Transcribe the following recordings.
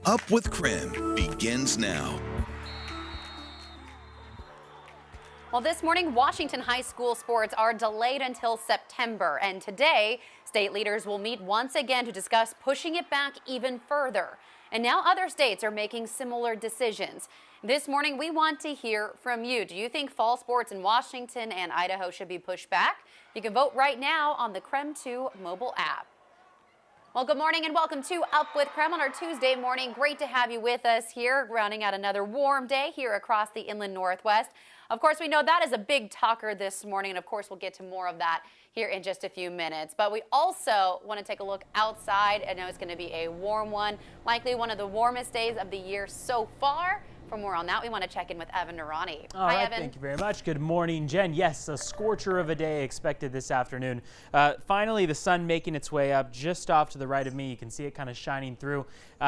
Up with KREM begins now. Well, this morning, Washington high school sports are delayed until September, and today, state leaders will meet once again to discuss pushing it back even further. And now other states are making similar decisions. This morning, we want to hear from you. Do you think fall sports in Washington and Idaho should be pushed back? You can vote right now on the KREM 2 mobile app. Well, good morning and welcome to Up with KREM on our Tuesday morning. Great to have you with us here, rounding out another warm day here across the inland Northwest. Of course, we know that is a big talker this morning, and of course, we'll get to more of that here in just a few minutes. But we also want to take a look outside. I know it's going to be a warm one, likely one of the warmest days of the year so far. For more on that, we want to check in with Evan Narani. Hi, Evan. Thank you very much. Good morning, Jen. Yes, a scorcher of a day expected this afternoon. Finally, the sun making its way up just off to the right of me. You can see it kind of shining through.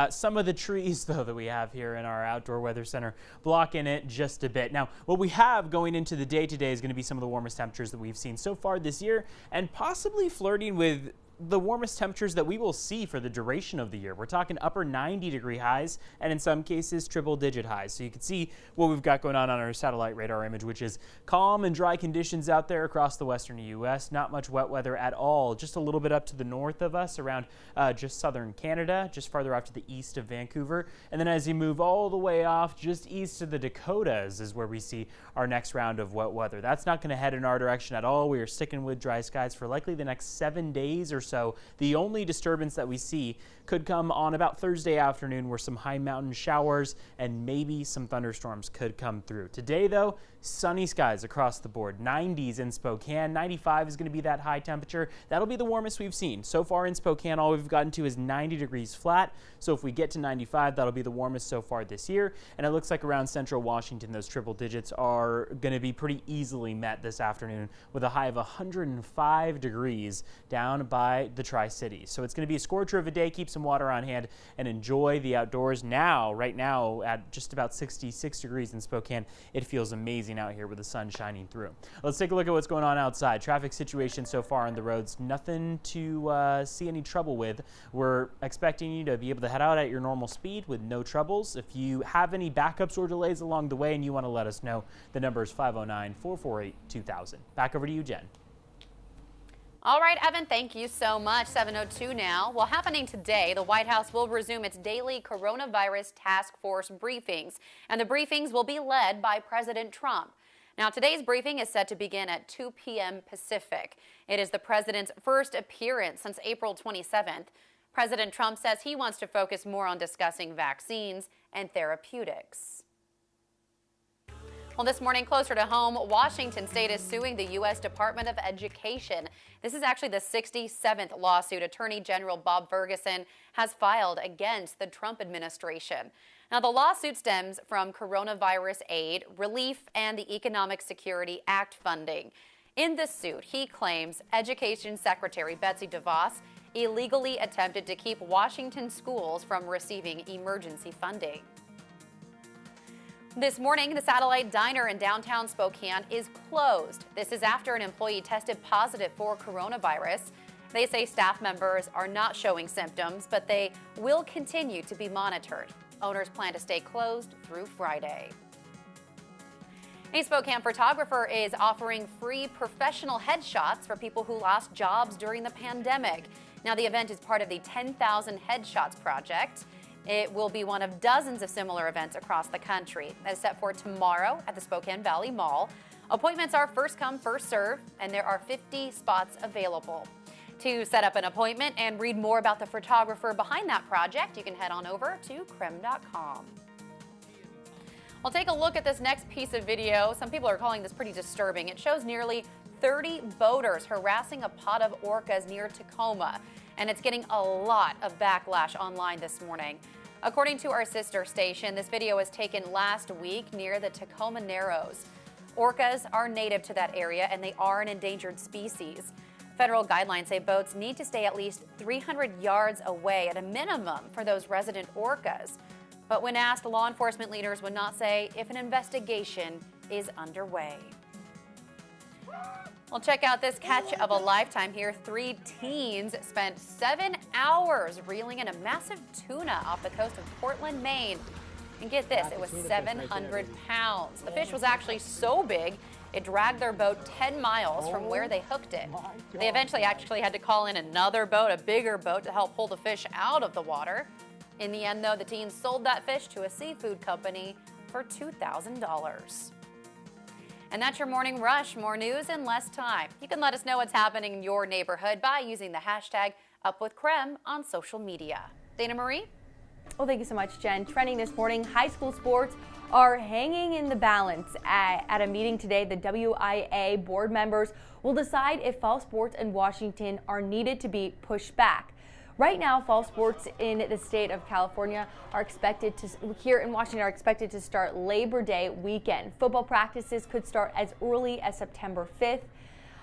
Some of the trees, though, that we have here in our outdoor weather center blocking it just a bit. Now, what we have going into the day today is going to be some of the warmest temperatures that we've seen so far this year, and possibly flirting with the warmest temperatures that we will see for the duration of the year. We're talking upper 90-degree highs and in some cases triple-digit highs. So you can see what we've got going on our satellite radar image, which is calm and dry conditions out there across the western U.S. Not much wet weather at all. Just a little bit up to the north of us around just southern Canada, just farther off to the east of Vancouver. And then as you move all the way off just east of the Dakotas is where we see our next round of wet weather. That's not going to head in our direction at all. We are sticking with dry skies for likely the next 7 days or so. The only disturbance that we see could come on about Thursday afternoon, where some high mountain showers and maybe some thunderstorms could come through. Today, though, sunny skies across the board. 90s in Spokane. 95 is going to be that high temperature. That'll be the warmest we've seen. So far in Spokane, all we've gotten to is 90 degrees flat. So if we get to 95, that'll be the warmest so far this year. And it looks like around central Washington, those triple digits are going to be pretty easily met this afternoon with a high of 105 degrees down by the Tri-Cities. So it's going to be a scorcher of a day. Keep some water on hand and enjoy the outdoors. Right now, at just about 66 degrees in Spokane, it feels amazing out here with the sun shining through. Let's take a look at what's going on outside. Traffic situation so far on the roads, nothing to see any trouble with. We're expecting you to be able to head out at your normal speed with no troubles. If you have any backups or delays along the way and you want to let us know, the number is 509-448-2000. Back over to you, Jen. All right, Evan, thank you so much. 7:02 now. Well, happening today, the White House will resume its daily coronavirus task force briefings, and the briefings will be led by President Trump. Now, today's briefing is set to begin at 2 p.m. Pacific. It is the president's first appearance since April 27th. President Trump says he wants to focus more on discussing vaccines and therapeutics. Well, this morning, closer to home, Washington State is suing the U.S. Department of Education. This is actually the 67th lawsuit Attorney General Bob Ferguson has filed against the Trump administration. Now, the lawsuit stems from coronavirus aid, relief, and the Economic Security Act funding. In this suit, he claims Education Secretary Betsy DeVos illegally attempted to keep Washington schools from receiving emergency funding. This morning, the Satellite Diner in downtown Spokane is closed. This is after an employee tested positive for coronavirus. They say staff members are not showing symptoms, but they will continue to be monitored. Owners plan to stay closed through Friday. A Spokane photographer is offering free professional headshots for people who lost jobs during the pandemic. Now, the event is part of the 10,000 Headshots project. It will be one of dozens of similar events across the country. That is set for tomorrow at the Spokane Valley Mall. Appointments are first come, first serve, and there are 50 spots available. To set up an appointment and read more about the photographer behind that project, you can head on over to krem.com. We'll take a look at this next piece of video. Some people are calling this pretty disturbing. It shows nearly 30 boaters harassing a pod of orcas near Tacoma, and it's getting a lot of backlash online this morning. According to our sister station, this video was taken last week near the Tacoma Narrows. Orcas are native to that area, and they are an endangered species. Federal guidelines say boats need to stay at least 300 yards away at a minimum for those resident orcas. But when asked, law enforcement leaders would not say if an investigation is underway. Well, check out this catch of a lifetime here. 3 teens spent 7 hours reeling in a massive tuna off the coast of Portland, Maine. And get this, it was 700 pounds. The fish was actually so big, it dragged their boat 10 miles from where they hooked it. They eventually actually had to call in another boat, a bigger boat, to help pull the fish out of the water. In the end, though, the teens sold that fish to a seafood company for $2,000. And that's your morning rush. More news in less time. You can let us know what's happening in your neighborhood by using the hashtag #UpWithKREM on social media. Dana Marie? Well, thank you so much, Jen. Trending this morning, high school sports are hanging in the balance. At a meeting today, the WIA board members will decide if fall sports in Washington are needed to be pushed back. Right now, fall sports in the state of California are expected to, here in Washington, are expected to start Labor Day weekend. Football practices could start as early as September 5th.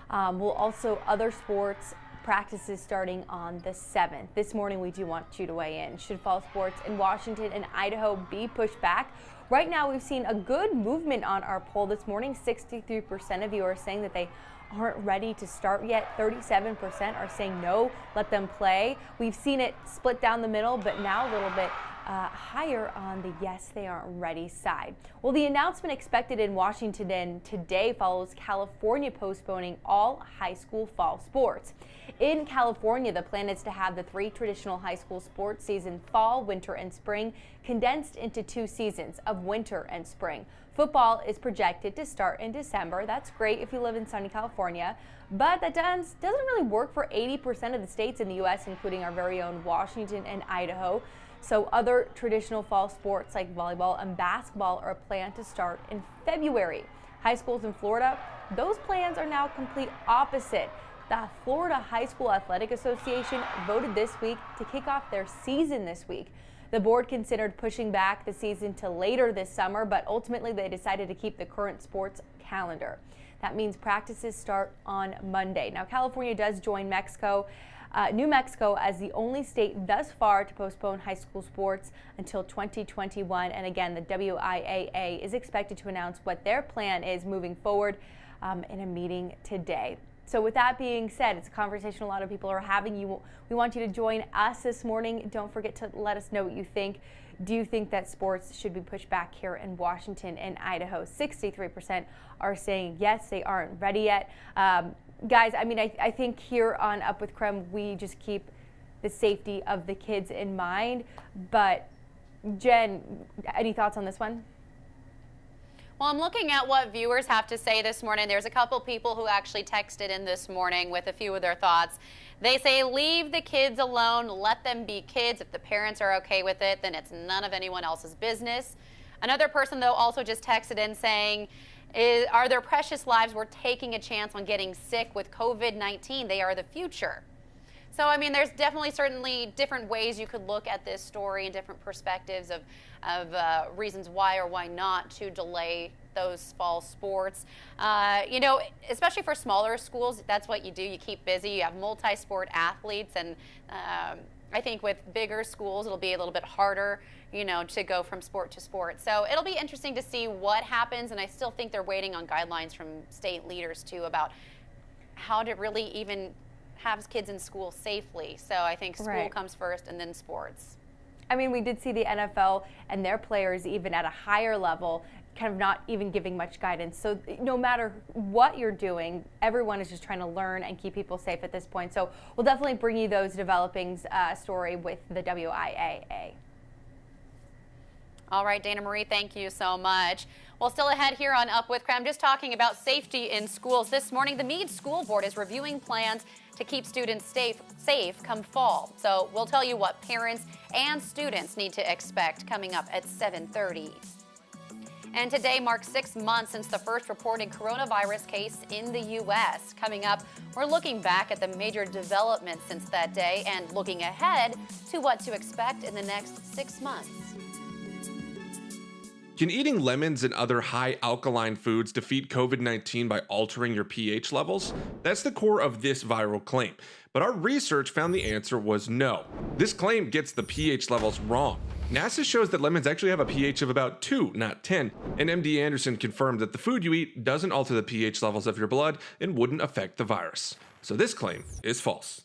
Other sports practices starting on the 7th. This morning, we do want you to weigh in. Should fall sports in Washington and Idaho be pushed back? Right now, we've seen a good movement on our poll this morning. 63% of you are saying that they aren't ready to start yet. 37% are saying no, let them play. We've seen it split down the middle, but now a little bit higher on the yes, they aren't ready side. Well, the announcement expected in Washington today follows California postponing all high school fall sports. In California, the plan is to have the 3 traditional high school sports season, fall, winter, and spring, condensed into 2 seasons of winter and spring. Football is projected to start in December. That's great if you live in sunny California, but that doesn't really work for 80% of the states in the U.S., including our very own Washington and Idaho. So other traditional fall sports like volleyball and basketball are planned to start in February. High schools in Florida, those plans are now complete opposite. The Florida High School Athletic Association voted this week to kick off their season this week. The board considered pushing back the season to later this summer, but ultimately they decided to keep the current sports calendar. That means practices start on Monday. Now, California does join New Mexico as the only state thus far to postpone high school sports until 2021. And again, the WIAA is expected to announce what their plan is moving forward in a meeting today. So with that being said, it's a conversation a lot of people are having. We want you to join us this morning. Don't forget to let us know what you think. Do you think that sports should be pushed back here in Washington and Idaho? 63% are saying yes, they aren't ready yet. Guys, I mean, I think here on Up with KREM, we just keep the safety of the kids in mind. But Jen, any thoughts on this one? Well, I'm looking at what viewers have to say this morning. There's a couple people who actually texted in this morning with a few of their thoughts. They say, leave the kids alone, let them be kids. If the parents are okay with it, then it's none of anyone else's business. Another person, though, also just texted in saying, are their precious lives worth taking a chance on getting sick with COVID-19? They are the future. So, I mean, there's certainly different ways you could look at this story and different perspectives of reasons why or why not to delay those fall sports. You know, especially for smaller schools, that's what you do. You keep busy. You have multi-sport athletes. And I think with bigger schools, it'll be a little bit harder, you know, to go from sport to sport. So it'll be interesting to see what happens. And I still think they're waiting on guidelines from state leaders, too, about how to really even have kids in school safely. So I think school comes first and then sports. I mean, we did see the NFL and their players even at a higher level kind of not even giving much guidance. So no matter what you're doing, everyone is just trying to learn and keep people safe at this point. So we'll definitely bring you those developing story with the WIAA. All right, Dana Marie, thank you so much. Well, still ahead here on Up with KREM, just talking about safety in schools. This morning, the Meade School Board is reviewing plans to keep students safe come fall. So we'll tell you what parents and students need to expect coming up at 7:30. And today marks 6 months since the first reported coronavirus case in the U.S. Coming up, we're looking back at the major developments since that day and looking ahead to what to expect in the next 6 months. Can eating lemons and other high alkaline foods defeat COVID-19 by altering your pH levels? That's the core of this viral claim. But our research found the answer was no. This claim gets the pH levels wrong. NASA shows that lemons actually have a pH of about 2, not 10, and MD Anderson confirmed that the food you eat doesn't alter the pH levels of your blood and wouldn't affect the virus. So this claim is false.